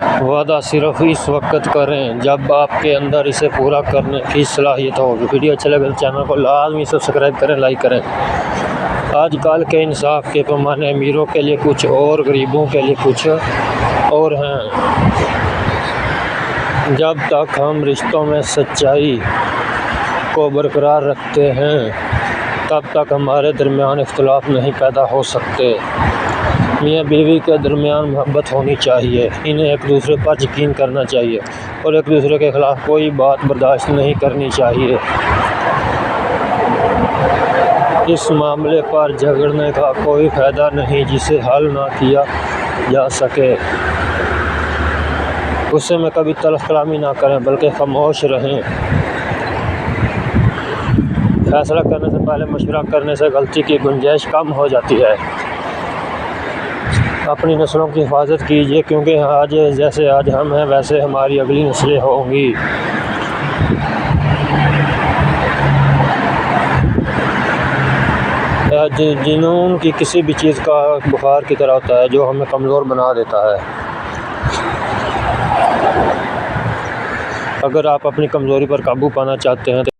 وعدہ صرف اس وقت کریں جب آپ کے اندر اسے پورا کرنے کی صلاحیت ہو۔ ویڈیو اچھا لگے تو چینل کو لازمی سبسکرائب کریں، لائک کریں۔ آج کل کے انصاف کے پیمانے امیروں کے لیے کچھ اور، غریبوں کے لیے کچھ اور ہیں۔ جب تک ہم رشتوں میں سچائی کو برقرار رکھتے ہیں تب تک ہمارے درمیان اختلاف نہیں پیدا ہو سکتے۔ میاں بیوی کے درمیان محبت ہونی چاہیے، انہیں ایک دوسرے پر یقین کرنا چاہیے اور ایک دوسرے کے خلاف کوئی بات برداشت نہیں کرنی چاہیے۔ اس معاملے پر جھگڑنے کا کوئی فائدہ نہیں جسے حل نہ کیا جا سکے۔ غصے میں کبھی تلخ کلامی نہ کریں بلکہ خاموش رہیں۔ فیصلہ کرنے سے پہلے مشورہ کرنے سے غلطی کی گنجائش کم ہو جاتی ہے۔ اپنی نسلوں کی حفاظت کیجیے کیونکہ آج جیسے آج ہم ہیں ویسے ہماری اگلی نسلیں ہوں گی۔ جنون کی کسی بھی چیز کا بخار کی طرح ہوتا ہے جو ہمیں کمزور بنا دیتا ہے۔ اگر آپ اپنی کمزوری پر قابو پانا چاہتے ہیں تو